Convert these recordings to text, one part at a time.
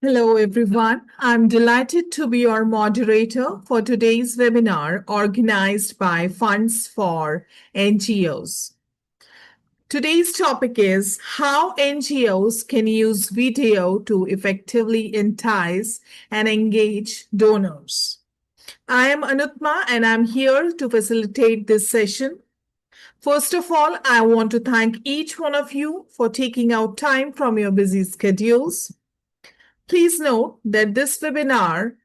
Hello, everyone. I'm delighted to be your moderator for today's webinar organized by Funds for NGOs. Today's topic is how NGOs can use video to effectively entice and engage donors. I am Anutma and I'm here to facilitate this session. First of all, I want to thank each one of you for taking out time from your busy schedules. Please note that this webinar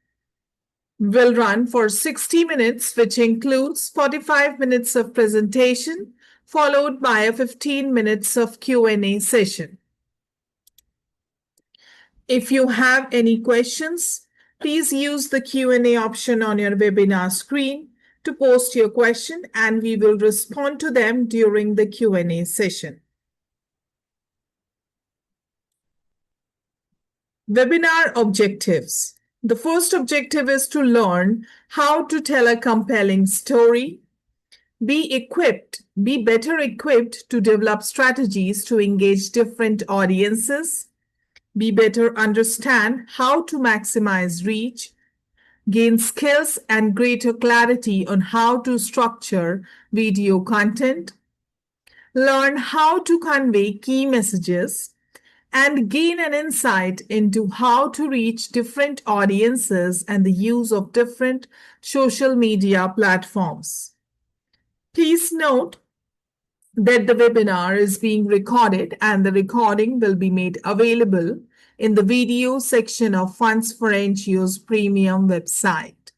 will run for 60 minutes, which includes 45 minutes of presentation, followed by a 15 minutes of Q&A session. If you have any questions, please use the Q&A option on your webinar screen to post your question, and we will respond to them during the Q&A session. Webinar objectives. The first objective is to learn how to tell a compelling story, be better equipped to develop strategies to engage different audiences, be better understand how to maximize reach, gain skills and greater clarity on how to structure video content, learn how to convey key messages, and gain an insight into how to reach different audiences and the use of different social media platforms. Please note that the webinar is being recorded and the recording will be made available in the video section of Funds for NGOs premium website.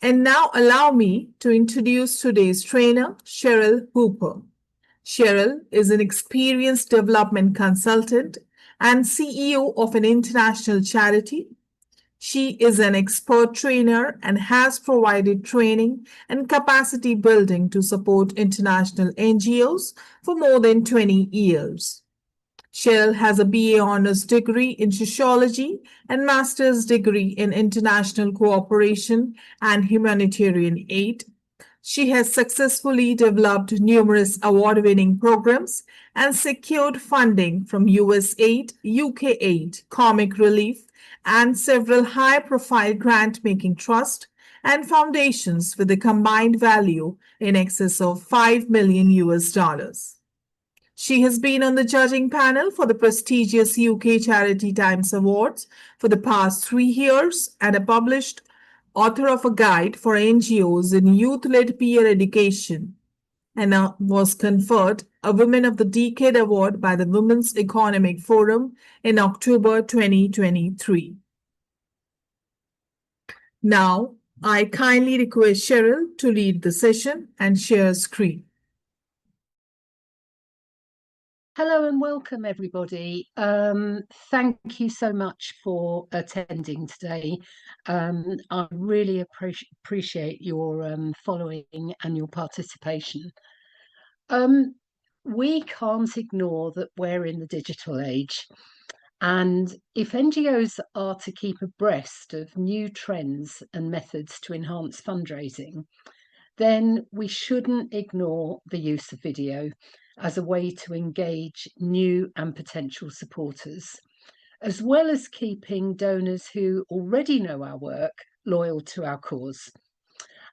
And now allow me to introduce today's trainer, Cheryl Hooper. Cheryl is an experienced development consultant and CEO of an international charity. She is an expert trainer and has provided training and capacity building to support international NGOs for more than 20 years. Cheryl has a BA Honors degree in sociology and master's degree in international cooperation and humanitarian aid. She has successfully developed numerous award-winning programs and secured funding from USAID, UK Aid, Comic Relief, and several high-profile grant-making trusts and foundations with a combined value in excess of $5 million. She has been on the judging panel for the prestigious UK Charity Times Awards for the past 3 years and a published author of a guide for NGOs in youth-led peer education, and was conferred a Women of the Decade Award by the Women's Economic Forum in October 2023. Now, I kindly request Cheryl to lead the session and share screen. Hello and welcome, everybody. Thank you so much for attending today. I really appreciate your following and your participation. We can't ignore that we're in the digital age. And if NGOs are to keep abreast of new trends and methods to enhance fundraising, then we shouldn't ignore the use of video as a way to engage new and potential supporters, as well as keeping donors who already know our work loyal to our cause.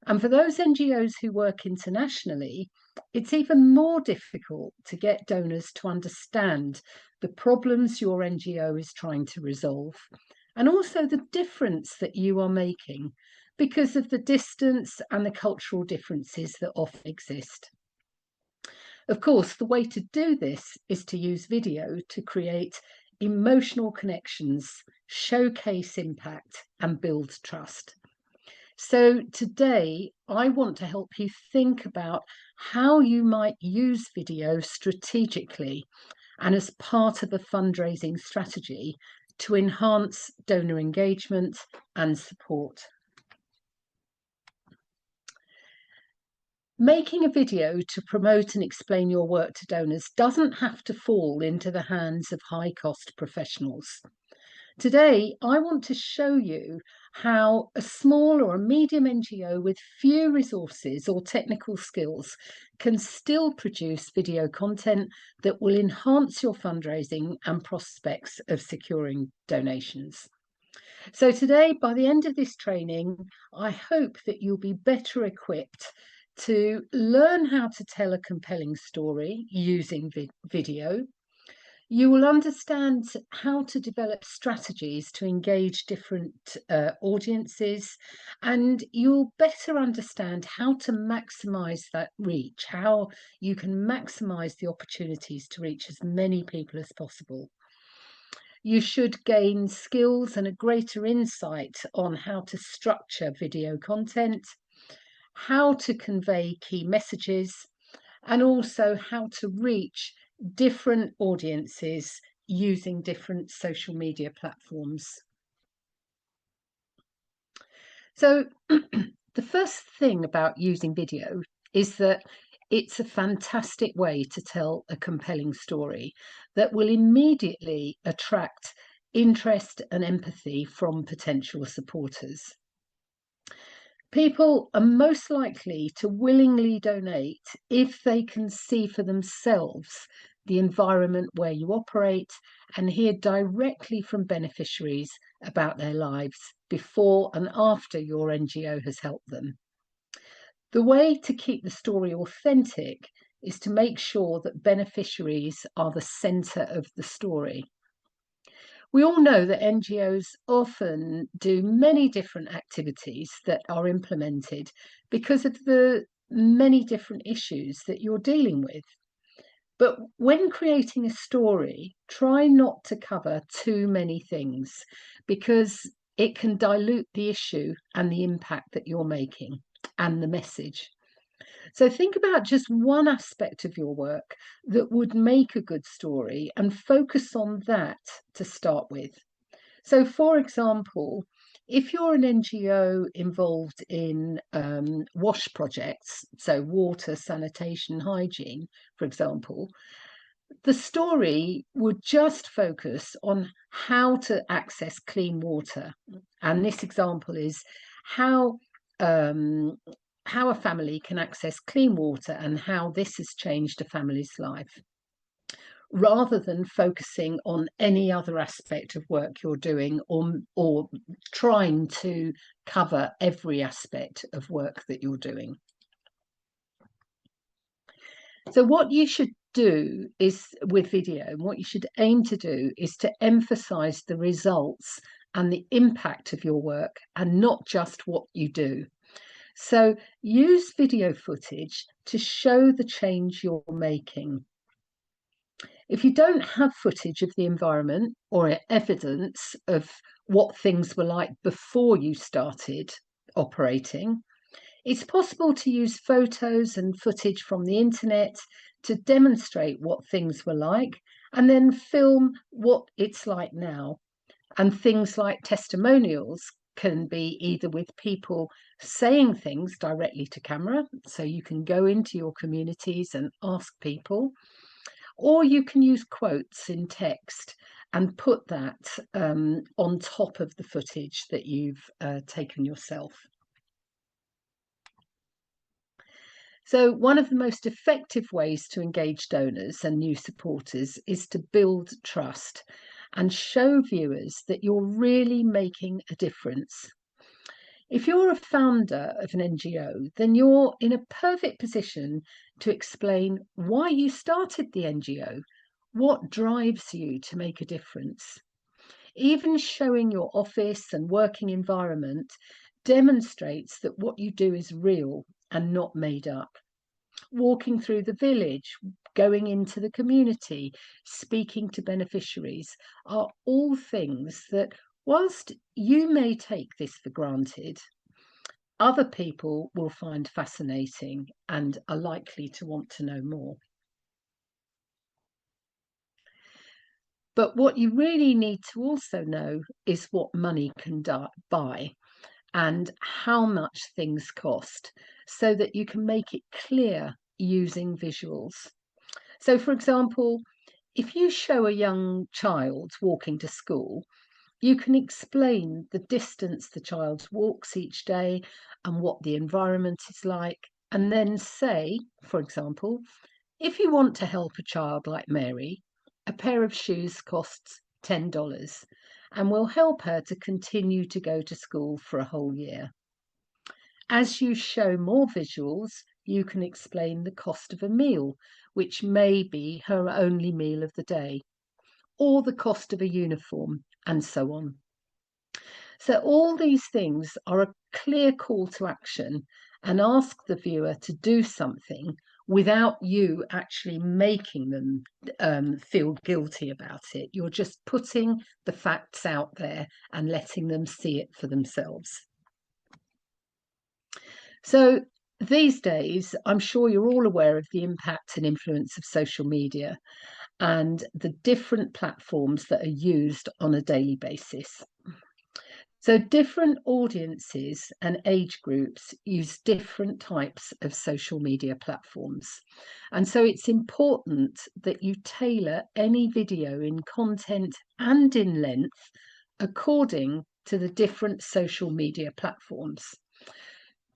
And for those NGOs who work internationally, it's even more difficult to get donors to understand the problems your NGO is trying to resolve, and also the difference that you are making because of the distance and the cultural differences that often exist. Of course, the way to do this is to use video to create emotional connections, showcase impact, and build trust. So today, I want to help you think about how you might use video strategically and as part of a fundraising strategy to enhance donor engagement and support. Making a video to promote and explain your work to donors doesn't have to fall into the hands of high-cost professionals. Today, I want to show you how a small or a medium NGO with few resources or technical skills can still produce video content that will enhance your fundraising and prospects of securing donations. So today, by the end of this training, I hope that you'll be better equipped to learn how to tell a compelling story using video. You will understand how to develop strategies to engage different audiences, and you'll better understand how to maximize that reach, how you can maximize the opportunities to reach as many people as possible. You should gain skills and a greater insight on how to structure video content, how to convey key messages, and also how to reach different audiences using different social media platforms. So the first thing about using video is that it's a fantastic way to tell a compelling story that will immediately attract interest and empathy from potential supporters. People are most likely to willingly donate if they can see for themselves the environment where you operate and hear directly from beneficiaries about their lives before and after your NGO has helped them. The way to keep the story authentic is to make sure that beneficiaries are the centre of the story. We all know that NGOs often do many different activities that are implemented because of the many different issues that you're dealing with. But when creating a story, try not to cover too many things because it can dilute the issue and the impact that you're making and the message. So think about just one aspect of your work that would make a good story and focus on that to start with. So, for example, if you're an NGO involved in wash projects, so water, sanitation, hygiene, for example, the story would just focus on how to access clean water. And this example is how a family can access clean water and how this has changed a family's life, rather than focusing on any other aspect of work you're doing or trying to cover every aspect of work that you're doing. So what you should do is, with video, what you should aim to do is to emphasize the results and the impact of your work and not just what you do. So use video footage to show the change you're making. If you don't have footage of the environment or evidence of what things were like before you started operating, it's possible to use photos and footage from the internet to demonstrate what things were like and then film what it's like now. And things like testimonials can be either with people saying things directly to camera, so you can go into your communities and ask people, or you can use quotes in text and put that on top of the footage that you've taken yourself. So one of the most effective ways to engage donors and new supporters is to build trust and show viewers that you're really making a difference. If you're a founder of an NGO, then you're in a perfect position to explain why you started the NGO, what drives you to make a difference. Even showing your office and working environment demonstrates that what you do is real and not made up. Walking through the village, going into the community, speaking to beneficiaries are all things that, whilst you may take this for granted, other people will find fascinating and are likely to want to know more. But what you really need to also know is what money can buy and how much things cost, so that you can make it clear using visuals. So, for example, if you show a young child walking to school, You can explain the distance the child walks each day and what the environment is like, and then say, for example, if you want to help a child like Mary, a pair of shoes costs $10 and will help her to continue to go to school for a whole year. As you show more visuals, you can explain the cost of a meal, which may be her only meal of the day, or the cost of a uniform, and so on. So all these things are a clear call to action and ask the viewer to do something without you actually making them feel guilty about it. You're just putting the facts out there and letting them see it for themselves. So these days, I'm sure you're all aware of the impact and influence of social media and the different platforms that are used on a daily basis. So different audiences and age groups use different types of social media platforms. And so it's important that you tailor any video in content and in length according to the different social media platforms.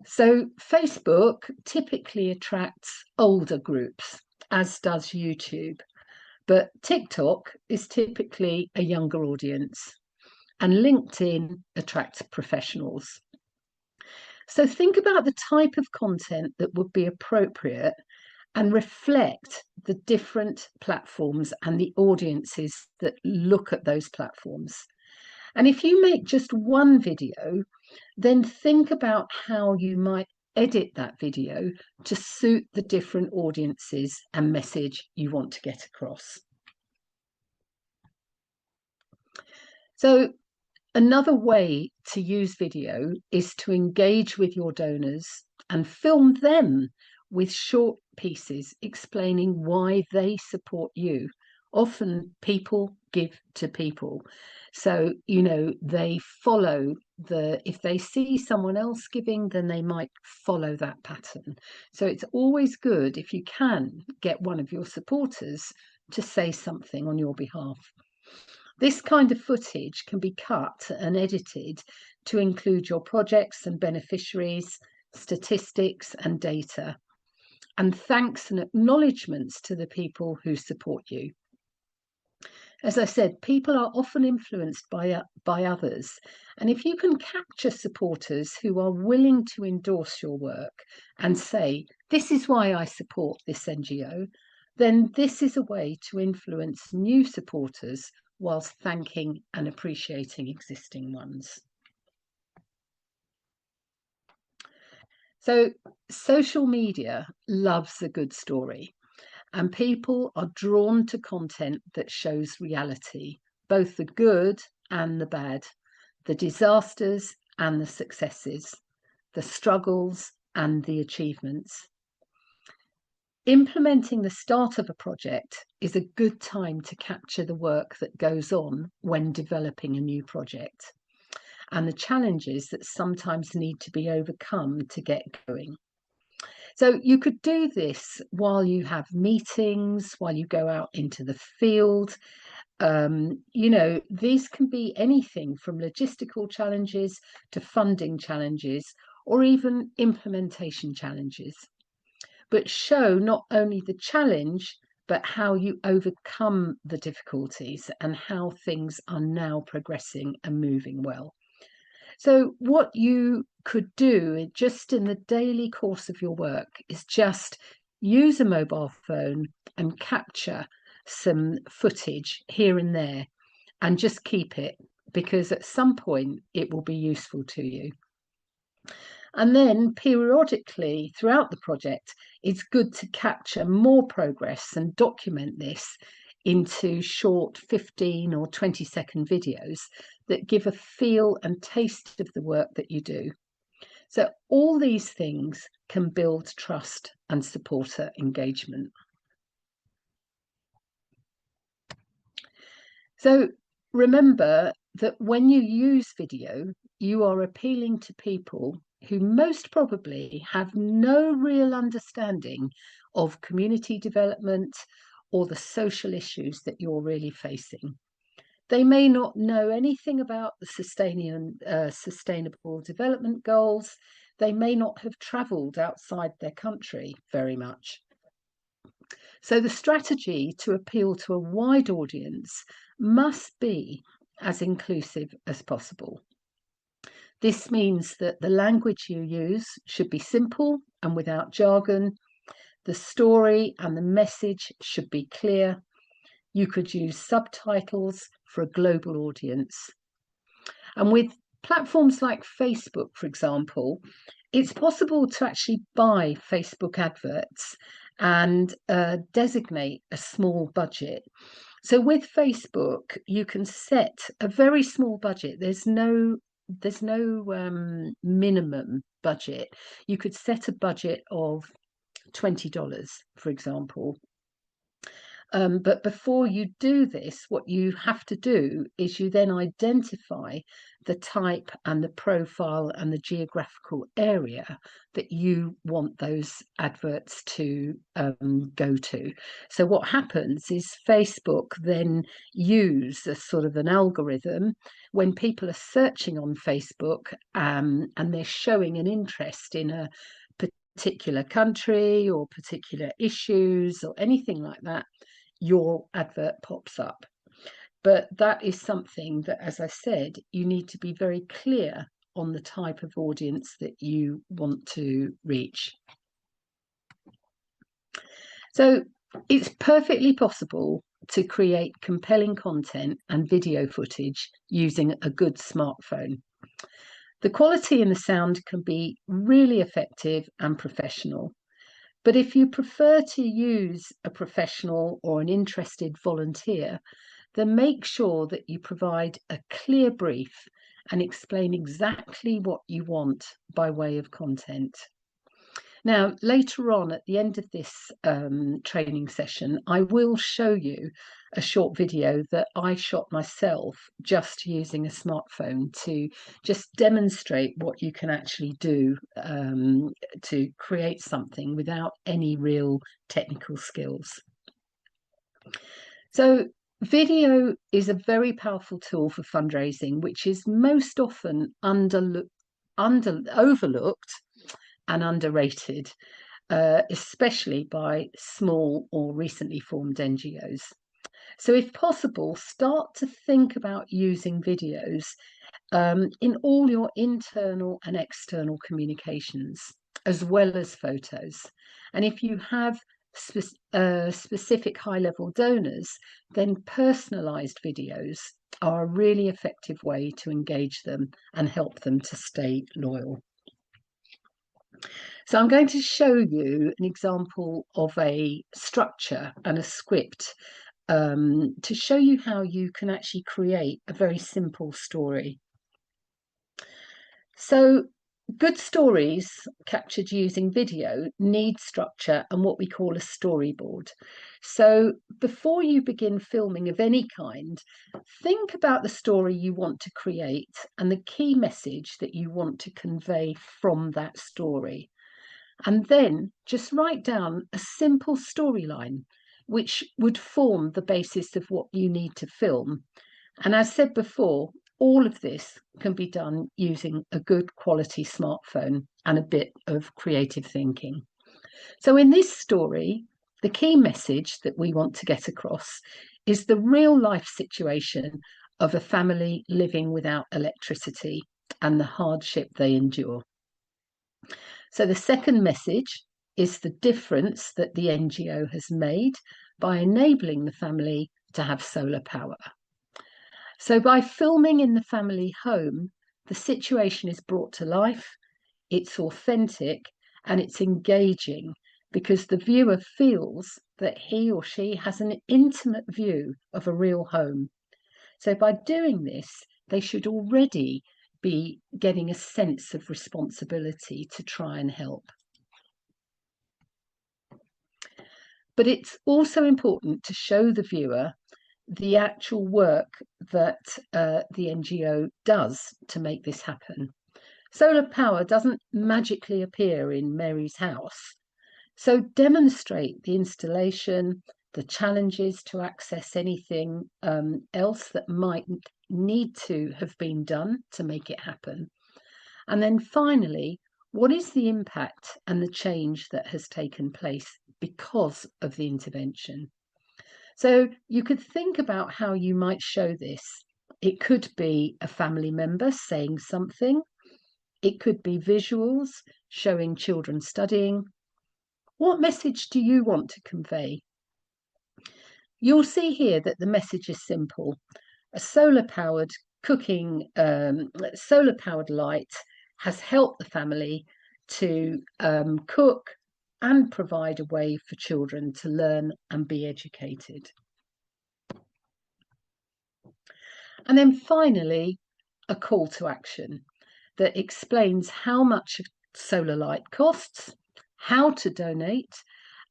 So Facebook typically attracts older groups, as does YouTube, but TikTok is typically a younger audience, and LinkedIn attracts professionals. So think about the type of content that would be appropriate and reflect the different platforms and the audiences that look at those platforms. And if you make just one video, then think about how you might edit that video to suit the different audiences and message you want to get across. So another way to use video is to engage with your donors and film them with short pieces explaining why they support you. Often people give to people. So, they follow if they see someone else giving, then they might follow that pattern. So it's always good if you can get one of your supporters to say something on your behalf. This kind of footage can be cut and edited to include your projects and beneficiaries, statistics and data, and thanks and acknowledgements to the people who support you. As I said, people are often influenced by others, and if you can capture supporters who are willing to endorse your work and say, this is why I support this NGO, then this is a way to influence new supporters whilst thanking and appreciating existing ones. So social media loves a good story, and people are drawn to content that shows reality, both the good and the bad, the disasters and the successes, the struggles and the achievements. Implementing the start of a project is a good time to capture the work that goes on when developing a new project and the challenges that sometimes need to be overcome to get going. So you could do this while you have meetings, while you go out into the field. These can be anything from logistical challenges to funding challenges or even implementation challenges. But show not only the challenge, but how you overcome the difficulties and how things are now progressing and moving well. So what you could do just in the daily course of your work is just use a mobile phone and capture some footage here and there and just keep it, because at some point it will be useful to you. And then periodically throughout the project, it's good to capture more progress and document this into short 15 or 20-second videos that give a feel and taste of the work that you do. So all these things can build trust and supporter engagement. So remember that when you use video, you are appealing to people who most probably have no real understanding of community development or the social issues that you're really facing. They may not know anything about the sustainable development goals. They may not have travelled outside their country very much. So the strategy to appeal to a wide audience must be as inclusive as possible. This means that the language you use should be simple and without jargon. The story and the message should be clear. You could use subtitles for a global audience. And with platforms like Facebook, for example, it's possible to actually buy Facebook adverts and designate a small budget. So with Facebook, you can set a very small budget. There's no minimum budget. You could set a budget of $20, for example. But before you do this, what you have to do is you then identify the type and the profile and the geographical area that you want those adverts to go to. So what happens is Facebook then use a sort of an algorithm when people are searching on Facebook and they're showing an interest in a particular country or particular issues or anything like that, your advert pops up. But that is something that, as I said, you need to be very clear on the type of audience that you want to reach. So it's perfectly possible to create compelling content and video footage using a good smartphone. The quality and the sound can be really effective and professional. But if you prefer to use a professional or an interested volunteer, then make sure that you provide a clear brief and explain exactly what you want by way of content. Now, later on at the end of this training session, I will show you a short video that I shot myself just using a smartphone to just demonstrate what you can actually do to create something without any real technical skills. So video is a very powerful tool for fundraising, which is most often overlooked and underrated, especially by small or recently formed NGOs. So if possible, start to think about using videos in all your internal and external communications, as well as photos. And if you have specific high-level donors, then personalised videos are a really effective way to engage them and help them to stay loyal. So I'm going to show you an example of a structure and a script to show you how you can actually create a very simple story. So good stories captured using video need structure and what we call a storyboard. So before you begin filming of any kind, think about the story you want to create and the key message that you want to convey from that story. And then just write down a simple storyline which would form the basis of what you need to film. And as said before, all of this can be done using a good quality smartphone and a bit of creative thinking. So in this story, the key message that we want to get across is the real life situation of a family living without electricity and the hardship they endure. So the second message is the difference that the NGO has made by enabling the family to have solar power. So by filming in the family home, the situation is brought to life, it's authentic, and it's engaging because the viewer feels that he or she has an intimate view of a real home. So by doing this, they should already be getting a sense of responsibility to try and help. But it's also important to show the viewer the actual work that the NGO does to make this happen. Solar power doesn't magically appear in Mary's house. So demonstrate the installation, the challenges to access anything else that might need to have been done to make it happen. And then finally, what is the impact and the change that has taken place because of the intervention? So you could think about how you might show this. It could be a family member saying something. It could be visuals showing children studying. What message do you want to convey? You'll see here that the message is simple. A solar-powered solar-powered light has helped the family to cook and provide a way for children to learn and be educated. And then finally, a call to action that explains how much solar light costs, how to donate,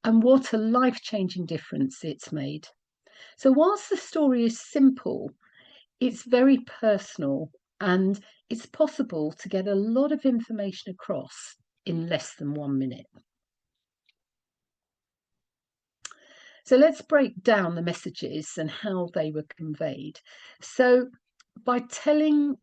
and what a life-changing difference it's made. So whilst the story is simple, it's very personal, and it's possible to get a lot of information across in less than 1 minute. So let's break down the messages and how they were conveyed. So by telling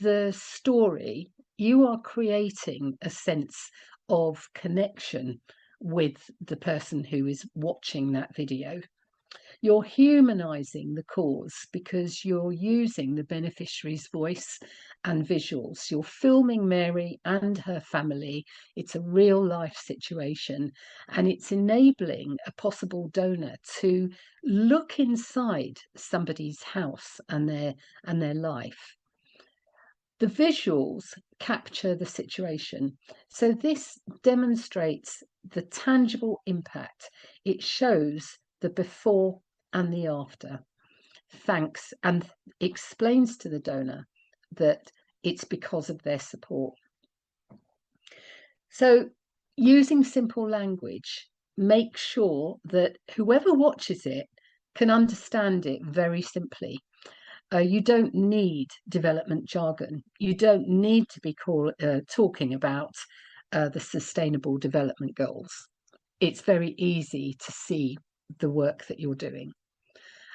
the story, you are creating a sense of connection with the person who is watching that video. You're humanizing the cause because you're using the beneficiary's voice and visuals. You're filming Mary and her family. It's a real life situation, and it's enabling a possible donor to look inside somebody's house and their life. The visuals capture the situation. So this demonstrates the tangible impact. It shows the before and the after. Thanks, and explains to the donor that it's because of their support. So using simple language, make sure that whoever watches it can understand it very simply. You don't need development jargon. You don't need to be talking about the Sustainable Development Goals. It's very easy to see the work that you're doing.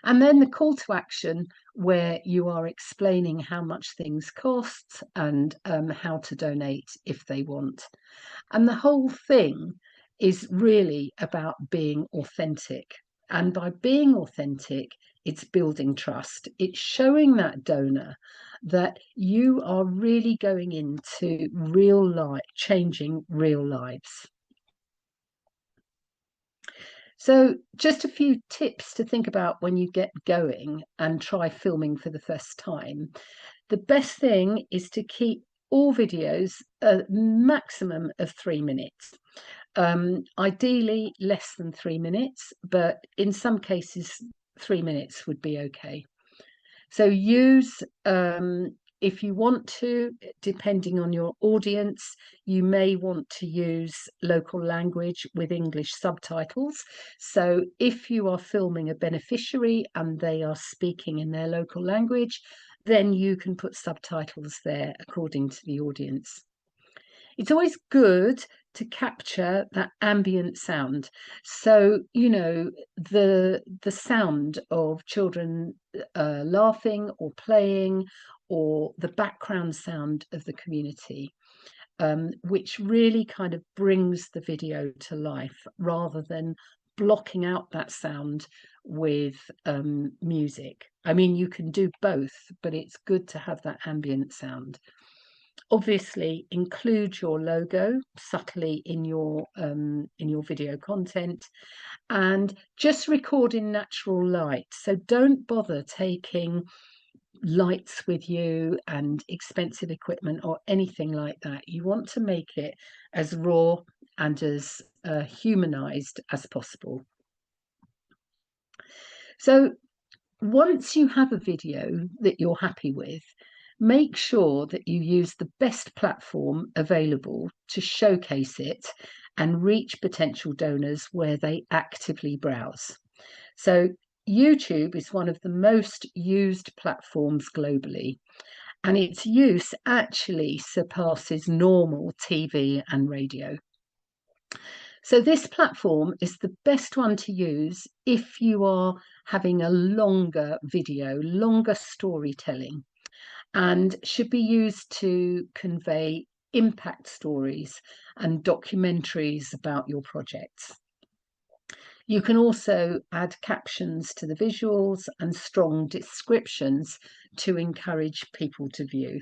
And then the call to action, where you are explaining how much things cost and how to donate if they want. And the whole thing is really about being authentic. And by being authentic, it's building trust. It's showing that donor that you are really going into real life, changing real lives. So just a few tips to think about when you get going and try filming for the first time. The best thing is to keep all videos a maximum of 3 minutes. Ideally less than 3 minutes, but in some cases 3 minutes would be okay. So use, if you want to, depending on your audience, you may want to use local language with English subtitles. So if you are filming a beneficiary and they are speaking in their local language, then you can put subtitles there according to the audience. It's always good to capture that ambient sound. So, you know, the sound of children laughing or playing, or the background sound of the community, which really kind of brings the video to life rather than blocking out that sound with music. I mean, you can do both, but it's good to have that ambient sound. Obviously, include your logo subtly in your video content, and just record in natural light. So don't bother taking lights with you and expensive equipment or anything like that. You want to make it as raw and as humanized as possible. So once you have a video that you're happy with, make sure that you use the best platform available to showcase it and reach potential donors where they actively browse. So YouTube is one of the most used platforms globally, and its use actually surpasses normal TV and radio. So this platform is the best one to use if you are having a longer video, longer storytelling, and should be used to convey impact stories and documentaries about your projects. You can also add captions to the visuals and strong descriptions to encourage people to view.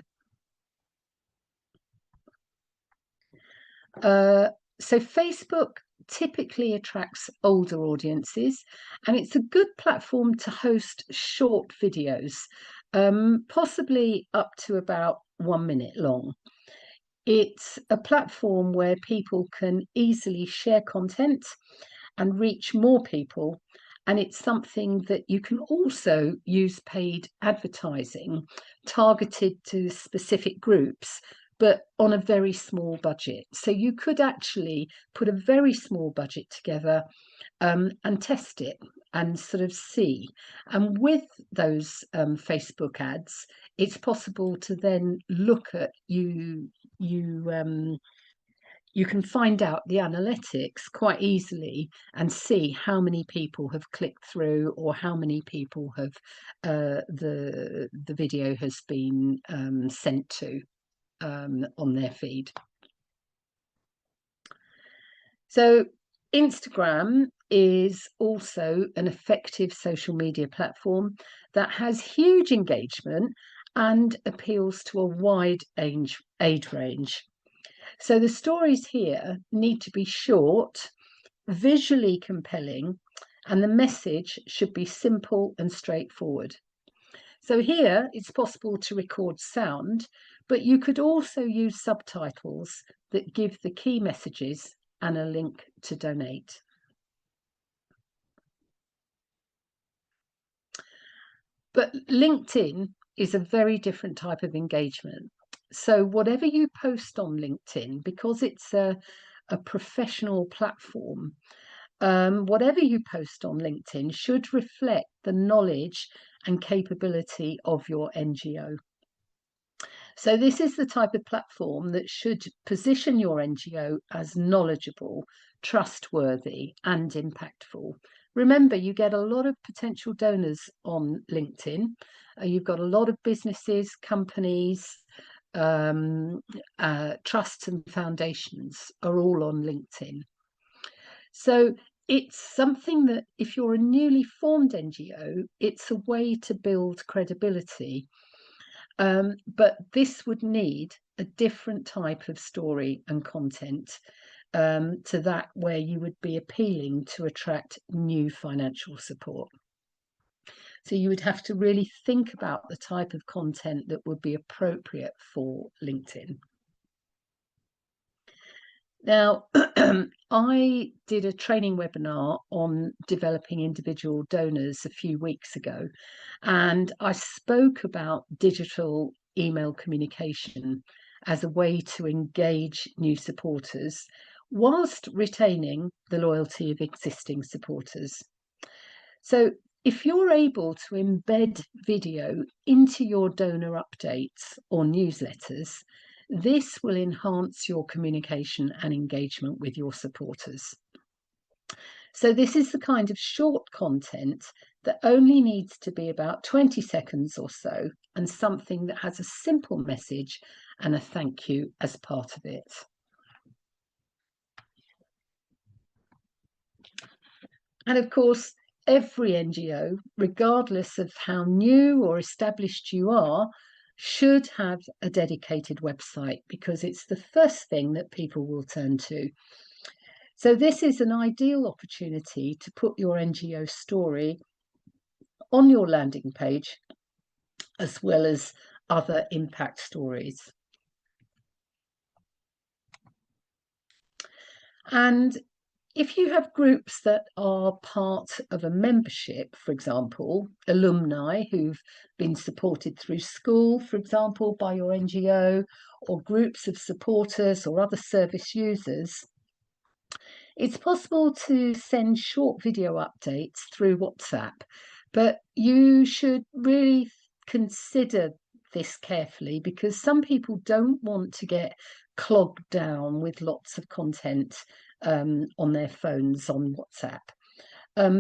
So Facebook typically attracts older audiences, and it's a good platform to host short videos, possibly up to about 1 minute long. It's a platform where people can easily share content and reach more people. And it's something that you can also use paid advertising targeted to specific groups, but on a very small budget. So you could actually put a very small budget together and test it and sort of see. And with those Facebook ads, it's possible to then look at you can find out the analytics quite easily and see how many people have clicked through or how many people have the video has been sent to on their feed. So Instagram is also an effective social media platform that has huge engagement and appeals to a wide age range. So the stories here need to be short, visually compelling, and the message should be simple and straightforward. So here it's possible to record sound, but you could also use subtitles that give the key messages and a link to donate. But LinkedIn is a very different type of engagement. So whatever you post on LinkedIn, because it's a professional platform, whatever you post on LinkedIn should reflect the knowledge and capability of your NGO. So this is the type of platform that should position your NGO as knowledgeable, trustworthy, and impactful. Remember, you get a lot of potential donors on LinkedIn. You've got a lot of businesses, companies, trusts and foundations are all on LinkedIn. So it's something that if you're a newly formed NGO, it's a way to build credibility. But this would need a different type of story and content to that where you would be appealing to attract new financial support. So you would have to really think about the type of content that would be appropriate for LinkedIn. Now, I did a training webinar on developing individual donors a few weeks ago, and I spoke about digital email communication as a way to engage new supporters whilst retaining the loyalty of existing supporters. So if you're able to embed video into your donor updates or newsletters, this will enhance your communication and engagement with your supporters. So this is the kind of short content that only needs to be about 20 seconds or so, and something that has a simple message and a thank you as part of it. And of course, every NGO, regardless of how new or established you are, should have a dedicated website because it's the first thing that people will turn to. So this is an ideal opportunity to put your NGO story on your landing page, as well as other impact stories. And if you have groups that are part of a membership, for example, alumni who've been supported through school, for example, by your NGO, or groups of supporters or other service users, it's possible to send short video updates through WhatsApp, but you should really consider this carefully because some people don't want to get clogged down with lots of content on their phones on WhatsApp.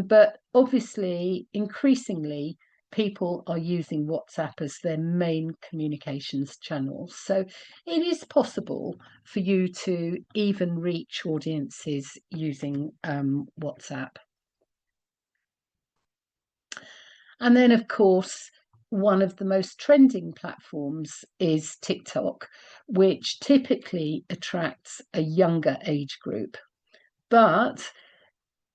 But obviously, increasingly, people are using WhatsApp as their main communications channel. So it is possible for you to even reach audiences using WhatsApp. And then, of course, one of the most trending platforms is TikTok, which typically attracts a younger age group. But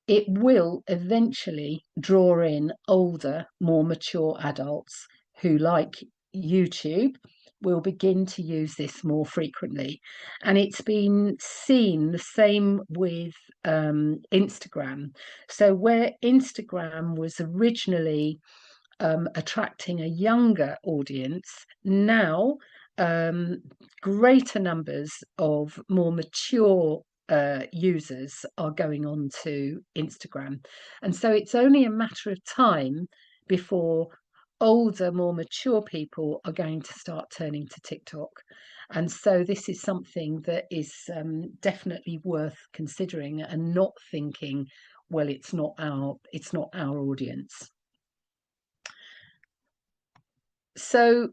it will eventually draw in older, more mature adults who, like YouTube, will begin to use this more frequently. And it's been seen the same with Instagram. So where Instagram was originally attracting a younger audience, now greater numbers of more mature users are going on to Instagram. And so it's only a matter of time before older, more mature people are going to start turning to TikTok. And so this is something that is definitely worth considering, and not thinking, well, it's not our audience. So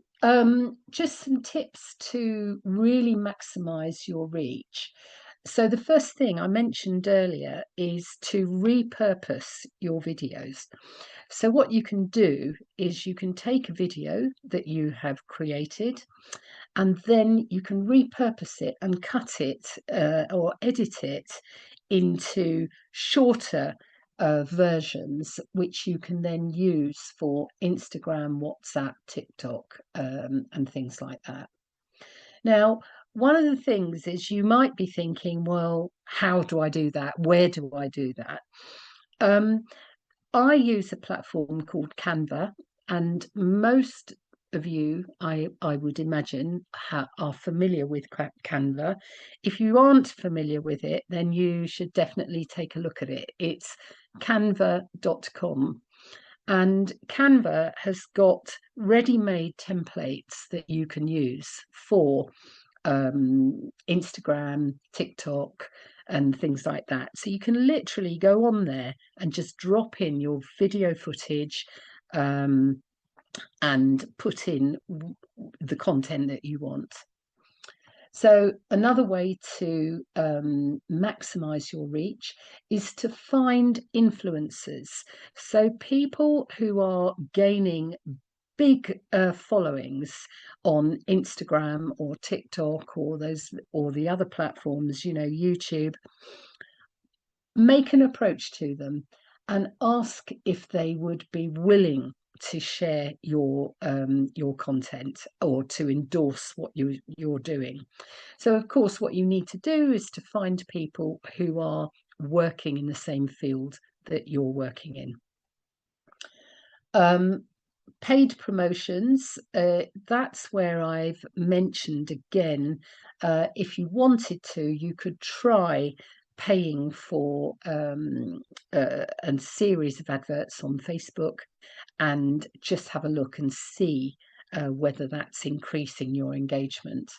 just some tips to really maximize your reach. So the first thing I mentioned earlier is to repurpose your videos. So what you can do is you can take a video that you have created, and then you can repurpose it and cut it or edit it into shorter versions, which you can then use for Instagram, WhatsApp, TikTok, and things like that. Now, one of the things is you might be thinking, well, how do I do that? Where do I do that? I use a platform called Canva, and most of you, I would imagine, are familiar with Canva. If you aren't familiar with it, then you should definitely take a look at it. It's canva.com. And Canva has got ready-made templates that you can use for Instagram, TikTok, and things like that. So you can literally go on there and just drop in your video footage and put in the content that you want. So another way to maximize your reach is to find influencers. So people who are gaining big followings on Instagram or TikTok or the other platforms, YouTube. Make an approach to them and ask if they would be willing to share your content or to endorse what you're doing. So of course what you need to do is to find people who are working in the same field that you're working in. Paid promotions, that's where I've mentioned again, if you wanted to, you could try paying for a series of adverts on Facebook and just have a look and see whether that's increasing your engagement.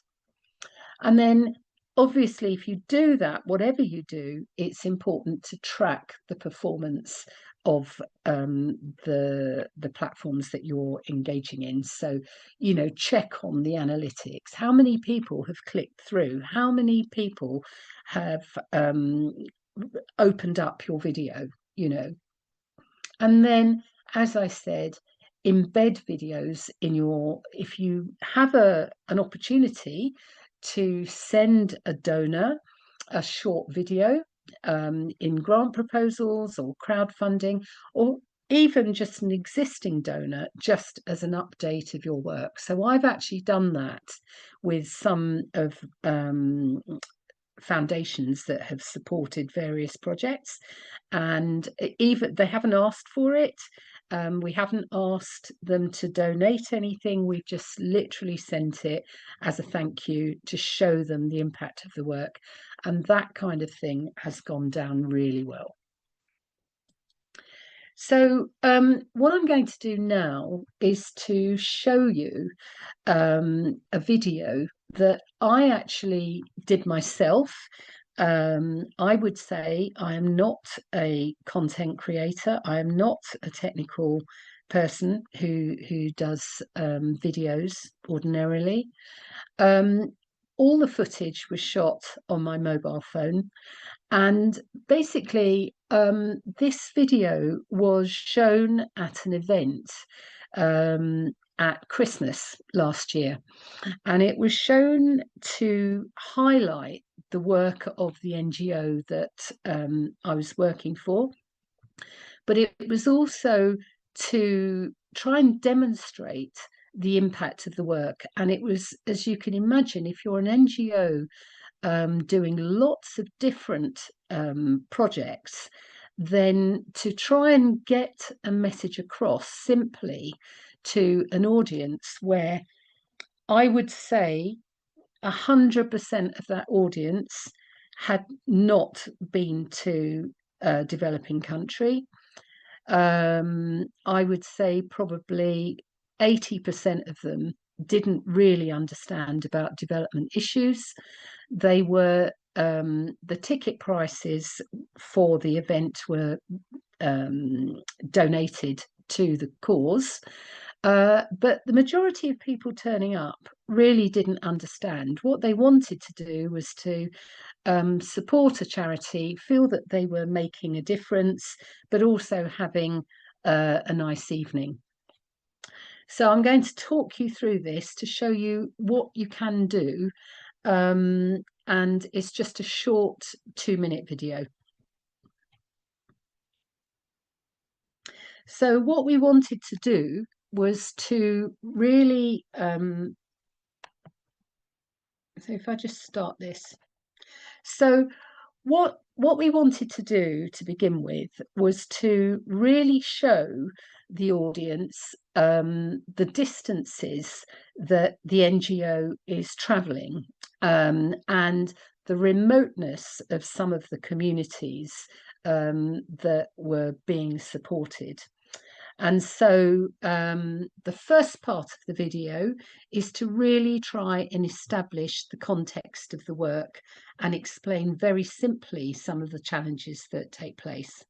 And then obviously, if you do that, whatever you do, it's important to track the performance of the platforms that you're engaging in. So, check on the analytics. How many people have clicked through? How many people have opened up your video? And then, as I said, embed videos in if you have an opportunity to send a donor a short video in grant proposals or crowdfunding, or even just an existing donor, just as an update of your work. So I've actually done that with some of foundations that have supported various projects, and even they haven't asked for it. We haven't asked them to donate anything. We've just literally sent it as a thank you to show them the impact of the work. And that kind of thing has gone down really well. So what I'm going to do now is to show you a video that I actually did myself. I would say I am not a content creator. I am not a technical person who does videos ordinarily. All the footage was shot on my mobile phone, and basically this video was shown at an event at Christmas last year, and it was shown to highlight the work of the NGO that I was working for, but it was also to try and demonstrate the impact of the work. And it was, as you can imagine, if you're an NGO doing lots of different projects, then to try and get a message across simply to an audience where I would say 100% of that audience had not been to a developing country. I would say probably 80% of them didn't really understand about development issues. They were the ticket prices for the event were donated to the cause. But the majority of people turning up really didn't understand. What they wanted to do was to support a charity, feel that they were making a difference, but also having a nice evening. So I'm going to talk you through this to show you what you can do. And it's just a short 2-minute video. So what we wanted to do was to really, so if I just start this. So what we wanted to do to begin with was to really show the audience the distances that the NGO is travelling, and the remoteness of some of the communities that were being supported. And so the first part of the video is to really try and establish the context of the work and explain very simply some of the challenges that take place.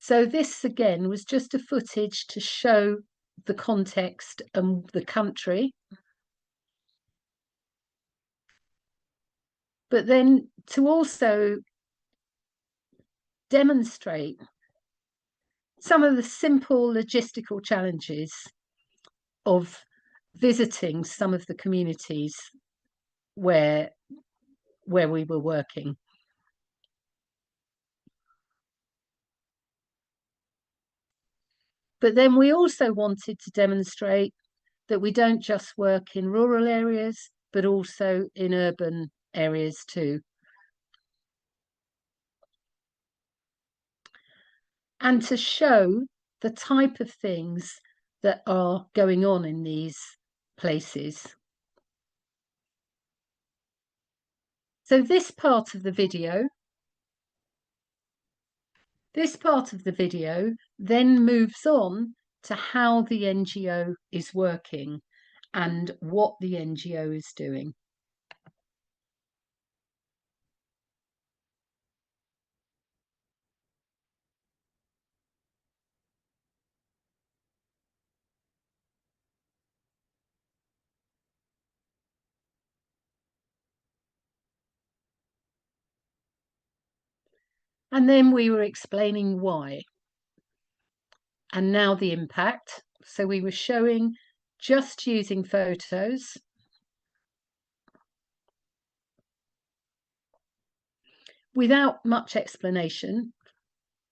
So this again was just a footage to show the context and the country. But then to also demonstrate some of the simple logistical challenges of visiting some of the communities where we were working. But then we also wanted to demonstrate that we don't just work in rural areas, but also in urban areas too. And to show the type of things that are going on in these places. So this part of the video then moves on to how the NGO is working and what the NGO is doing. And then we were explaining why. And now the impact. So we were showing just using photos. Without much explanation,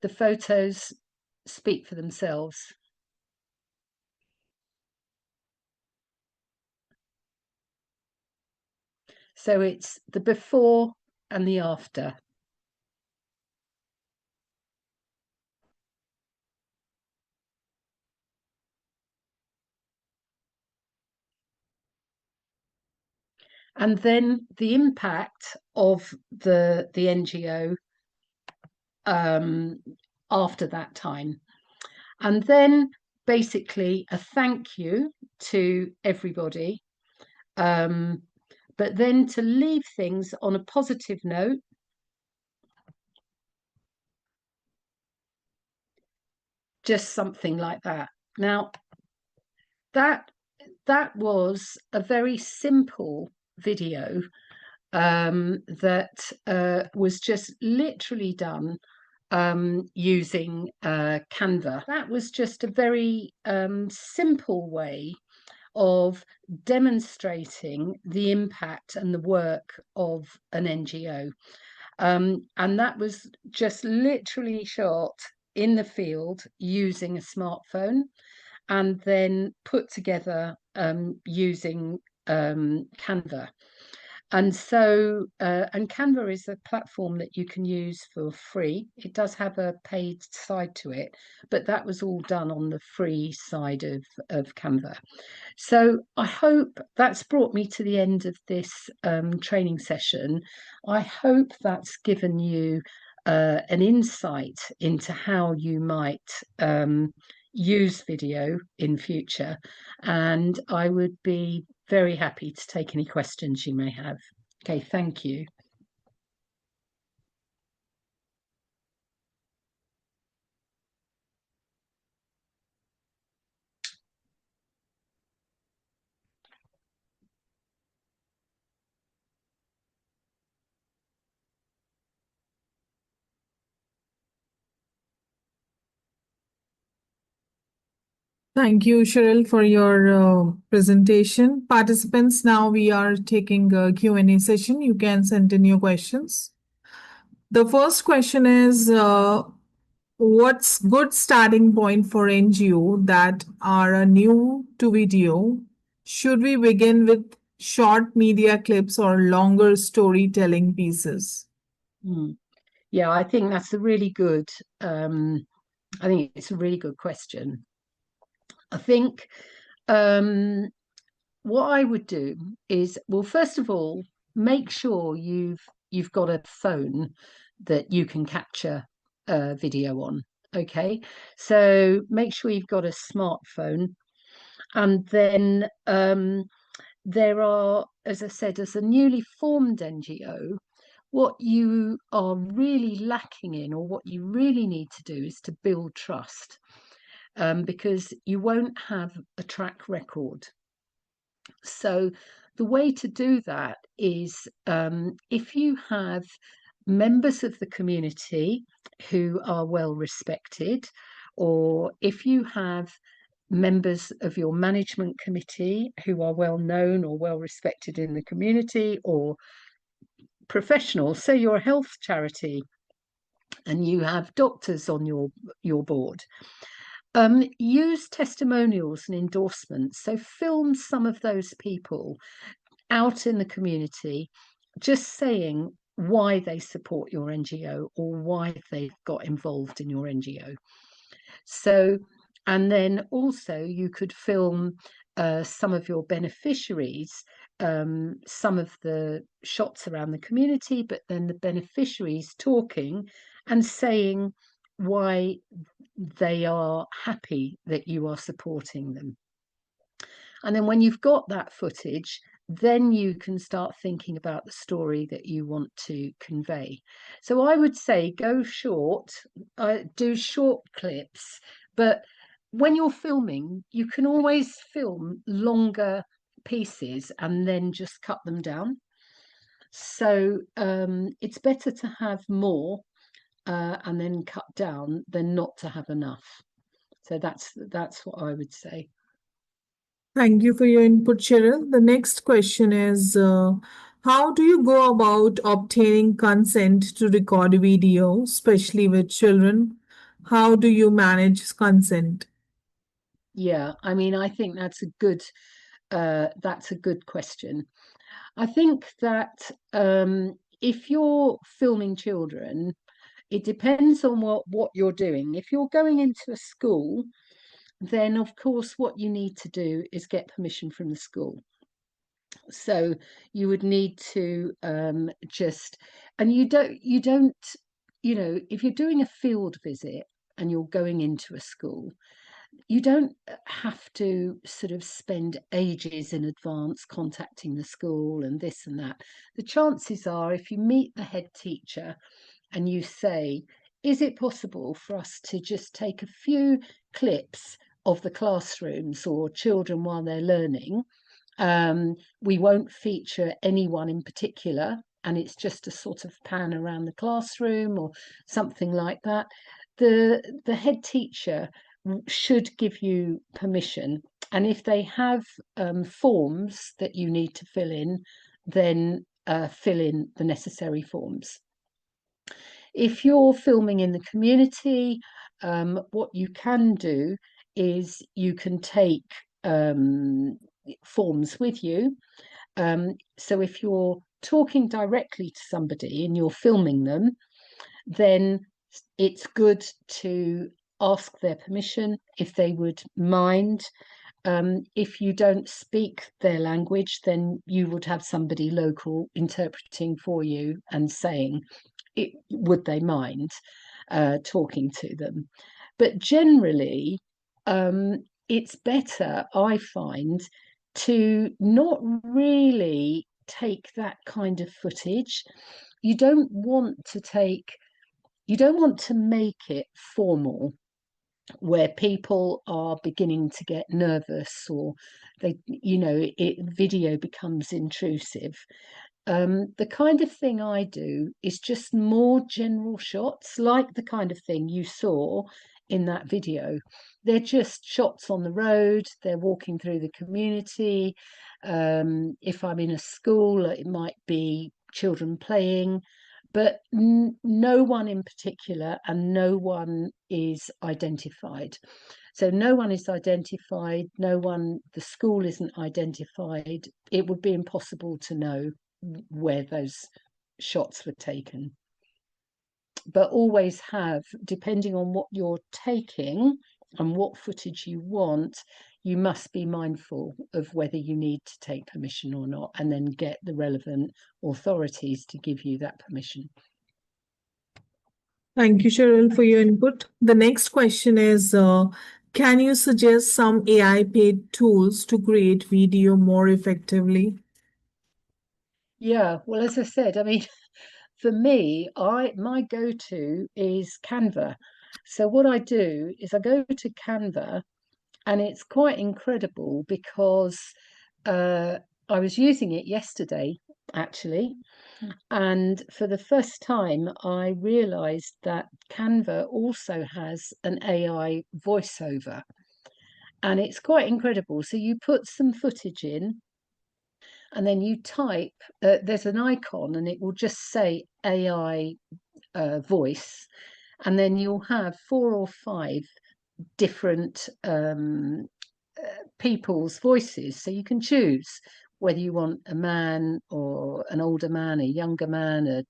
the photos speak for themselves. So it's the before and the after. And then the impact of the NGO after that time. And then basically a thank you to everybody, but then to leave things on a positive note. Just something like that. Now, that was a very simple video that was just literally done using Canva. That was just a very simple way of demonstrating the impact and the work of an NGO. And that was just literally shot in the field using a smartphone and then put together using Canva. And so, and Canva is a platform that you can use for free. It does have a paid side to it, but that was all done on the free side of Canva. So I hope that's brought me to the end of this training session. I hope that's given you an insight into how you might use video in future. And I would be very happy to take any questions you may have. Okay, thank you. Thank you, Cheryl, for your presentation. Participants, now we are taking a Q&A session. You can send in your questions. The first question is, what's good starting point for NGO that are new to video? Should we begin with short media clips or longer storytelling pieces? Yeah, I think that's a really good, I think it's a really good question. I think what I would do is, well, first of all, make sure you've got a phone that you can capture video on. Okay, so make sure you've got a smartphone, and then there are, as I said, as a newly formed NGO, what you are really lacking in, or what you really need to do, is to build trust, because you won't have a track record. So the way to do that is, if you have members of the community who are well respected, or if you have members of your management committee who are well known or well respected in the community, or professionals, say you're a health charity and you have doctors on your board, use testimonials and endorsements. So film some of those people out in the community, just saying why they support your NGO or why they've got involved in your NGO. So, and then also you could film some of your beneficiaries, some of the shots around the community, but then the beneficiaries talking and saying why they are happy that you are supporting them. And then when you've got that footage, then you can start thinking about the story that you want to convey. So I would say go short, do short clips, but when you're filming, you can always film longer pieces and then just cut them down. So it's better to have more and then cut down than not to have enough. So that's what I would say. Thank you for your input, Cheryl. The next question is, how do you go about obtaining consent to record a video, especially with children? How do you manage consent? Yeah, I mean, I think that's a good question. I think that if you're filming children, it depends on what you're doing. If you're going into a school, then of course what you need to do is get permission from the school. So you would need to just, and you don't, if you're doing a field visit, and you're going into a school, you don't have to sort of spend ages in advance contacting the school and this and that. The chances are, if you meet the head teacher and you say, is it possible for us to just take a few clips of the classrooms or children while they're learning? We won't feature anyone in particular, and it's just a sort of pan around the classroom or something like that. The head teacher should give you permission, and if they have forms that you need to fill in, then fill in the necessary forms. If you're filming in the community, what you can do is you can take forms with you. So if you're talking directly to somebody and you're filming them, then it's good to ask their permission if they would mind. If you don't speak their language, then you would have somebody local interpreting for you and saying, would they mind talking to them? But generally, it's better, I find, to not really take that kind of footage. You don't want to make it formal, where people are beginning to get nervous, or video becomes intrusive. The kind of thing I do is just more general shots, like the kind of thing you saw in that video. They're just shots on the road, they're walking through the community. If I'm in a school, it might be children playing, but no one in particular, and no one is identified. So no one is identified, the school isn't identified. It would be impossible to know where those shots were taken. But always have, depending on what you're taking and what footage you want, you must be mindful of whether you need to take permission or not, and then get the relevant authorities to give you that permission. Thank you, Cheryl, for your input. The next question is, can you suggest some AI paid tools to create video more effectively? Yeah, well, as I said, I mean, for me, my go-to is Canva. So what I do is I go to Canva, and it's quite incredible because I was using it yesterday, actually. And for the first time, I realized that Canva also has an AI voiceover. And it's quite incredible. So you put some footage in, and then you type, there's an icon, and it will just say AI voice. And then you'll have 4 or 5 different people's voices. So you can choose whether you want a man or an older man, a younger man, a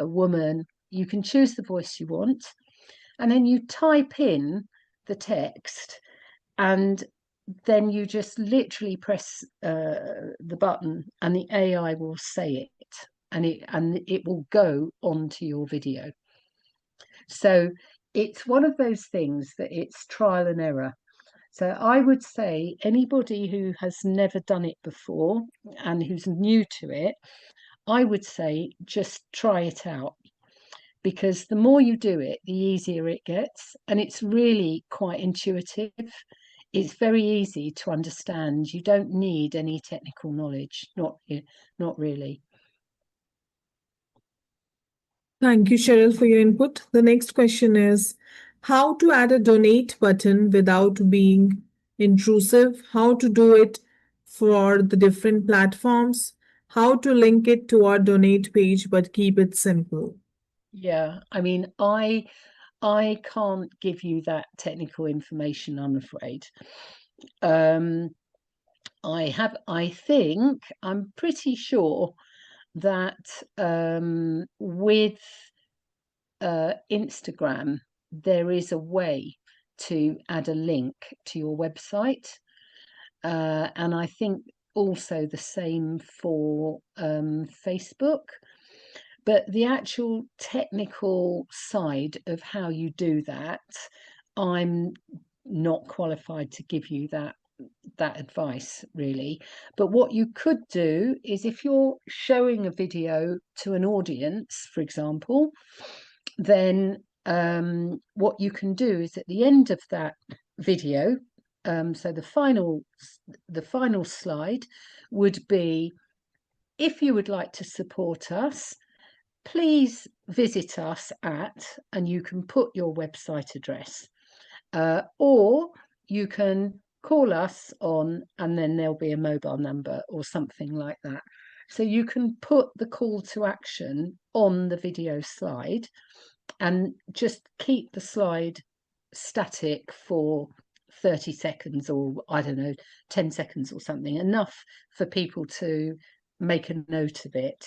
woman. You can choose the voice you want, and then you type in the text, and then you just literally press the button, and the AI will say it, and it will go onto your video. So it's one of those things that it's trial and error. So I would say anybody who has never done it before and who's new to it, I would say just try it out, because the more you do it, the easier it gets. And it's really quite intuitive. It's very easy to understand. You don't need any technical knowledge, not really. Thank you, Cheryl, for your input. The next question is, how to add a donate button without being intrusive, how to do it for the different platforms, how to link it to our donate page but keep it simple. Yeah, I mean, I can't give you that technical information, I'm afraid. I'm pretty sure that with Instagram, there is a way to add a link to your website. And I think also the same for Facebook. But the actual technical side of how you do that, I'm not qualified to give you that advice, really. But what you could do is, if you're showing a video to an audience, for example, then what you can do is at the end of that video, so the final slide would be, if you would like to support us, please visit us at, and you can put your website address, or you can call us on, and then there'll be a mobile number or something like that. So you can put the call to action on the video slide and just keep the slide static for 30 seconds, or I don't know, 10 seconds or something, enough for people to make a note of it,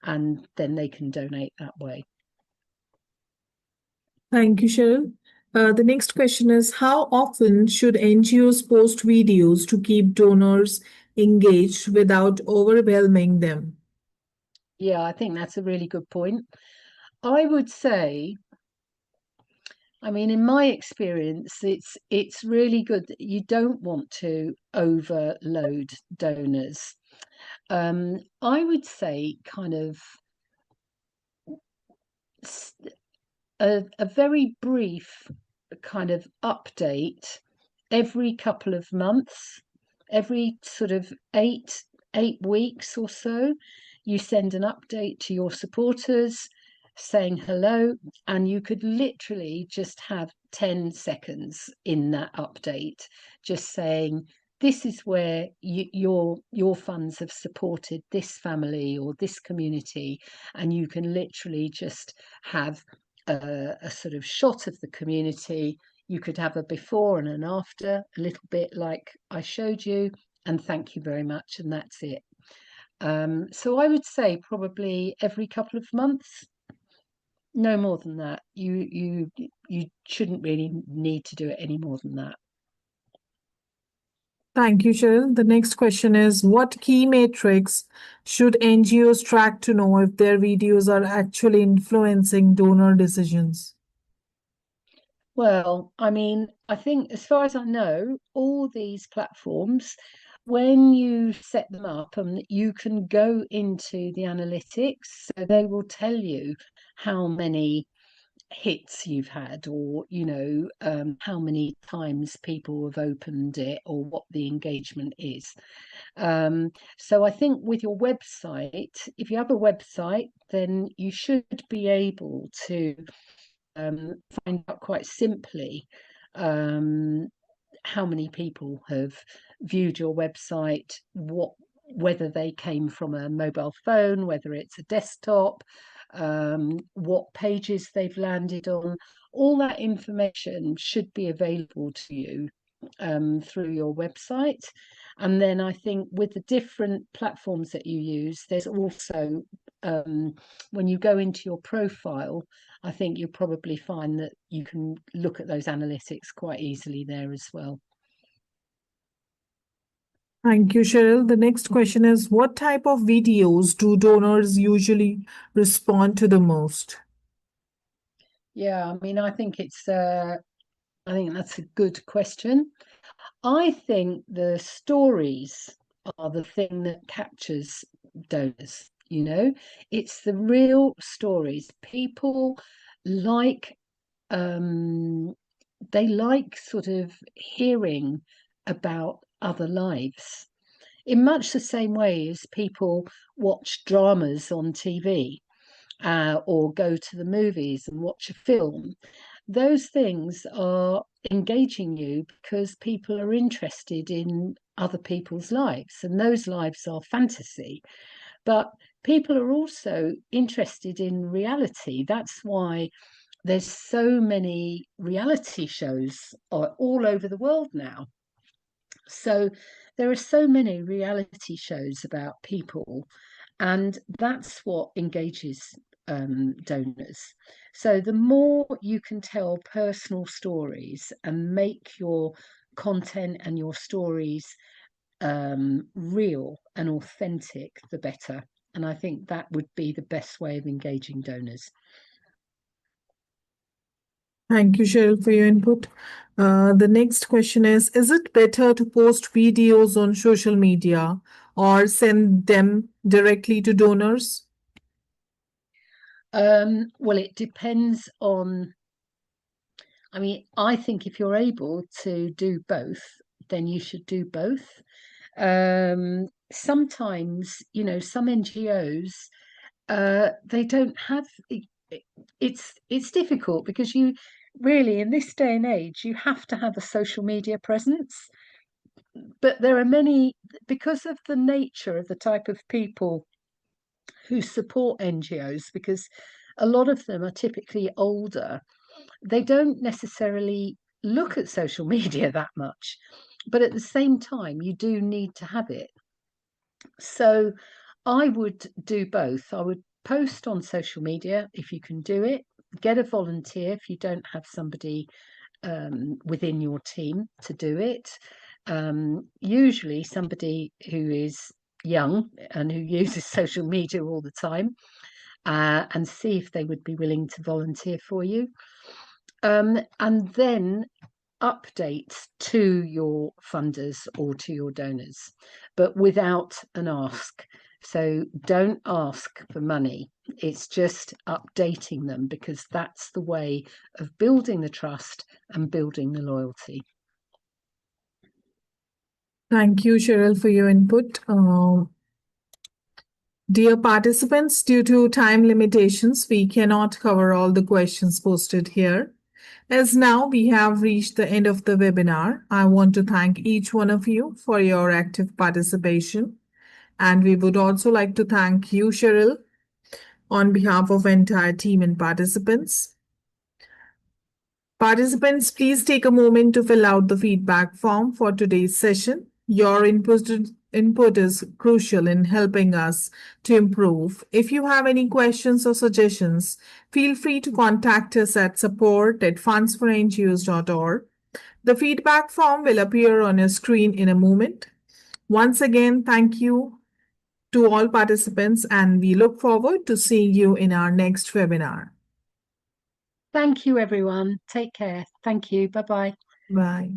and then they can donate that way. Thank you, Cheryl. The next question is, how often should NGOs post videos to keep donors engaged without overwhelming them? Yeah, I think that's a really good point. I would say, I mean, in my experience, it's really good that you don't want to overload donors. I would say kind of a very brief kind of update every couple of months, every sort of eight weeks or so. You send an update to your supporters saying hello, and you could literally just have 10 seconds in that update just saying, this is where your funds have supported this family or this community, and you can literally just have a sort of shot of the community. You could have a before and an after, a little bit like I showed you, and thank you very much, and that's it. So I would say probably every couple of months, no more than that. You shouldn't really need to do it any more than that. Thank you, Cheryl. The next question is, what key metrics should NGOs track to know if their videos are actually influencing donor decisions? Well, I mean, I think as far as I know, all these platforms, when you set them up, and you can go into the analytics, so they will tell you how many hits you've had, or how many times people have opened it, or what the engagement is. So I think with your website, if you have a website, then you should be able to find out quite simply how many people have viewed your website, whether they came from a mobile phone, whether it's a desktop, what pages they've landed on. All that information should be available to you through your website. And then I think with the different platforms that you use, there's also, when you go into your profile, I think you'll probably find that you can look at those analytics quite easily there as well. Thank you, Cheryl. The next question is, what type of videos do donors usually respond to the most? Yeah, I mean, I think that's a good question. I think the stories are the thing that captures donors. It's the real stories. People like they like sort of hearing about other lives in much the same way as people watch dramas on TV, or go to the movies and watch a film. Those things are engaging you because people are interested in other people's lives, and those lives are fantasy. But people are also interested in reality. That's why there's so many reality shows all over the world now. So there are so many reality shows about people, and that's what engages donors. So the more you can tell personal stories and make your content and your stories real and authentic, the better. And I think that would be the best way of engaging donors. Thank you, Cheryl, for your input. The next question is it better to post videos on social media or send them directly to donors? Well, it depends on, I mean, I think if you're able to do both, then you should do both. Sometimes, some NGOs, they don't have it's difficult because you really, in this day and age, you have to have a social media presence. But there are many, because of the nature of the type of people who support NGOs, because a lot of them are typically older, they don't necessarily look at social media that much. But at the same time, you do need to have it. So I would do both. I would post on social media if you can do it, get a volunteer if you don't have somebody within your team to do it. Usually somebody who is young and who uses social media all the time, and see if they would be willing to volunteer for you. And then updates to your funders or to your donors, but without an ask. So don't ask for money. It's just updating them, because that's the way of building the trust and building the loyalty. Thank you, Cheryl, for your input. Dear participants, due to time limitations, we cannot cover all the questions posted here. As now we have reached the end of the webinar, I want to thank each one of you for your active participation. And we would also like to thank you, Cheryl, on behalf of entire team and participants. Participants, please take a moment to fill out the feedback form for today's session. Your input is crucial in helping us to improve. If you have any questions or suggestions, feel free to contact us at support@fundsforNGOs.org. The feedback form will appear on your screen in a moment. Once again, thank you to all participants, and we look forward to seeing you in our next webinar. Thank you, everyone. Take care. Thank you. Bye-bye. Bye.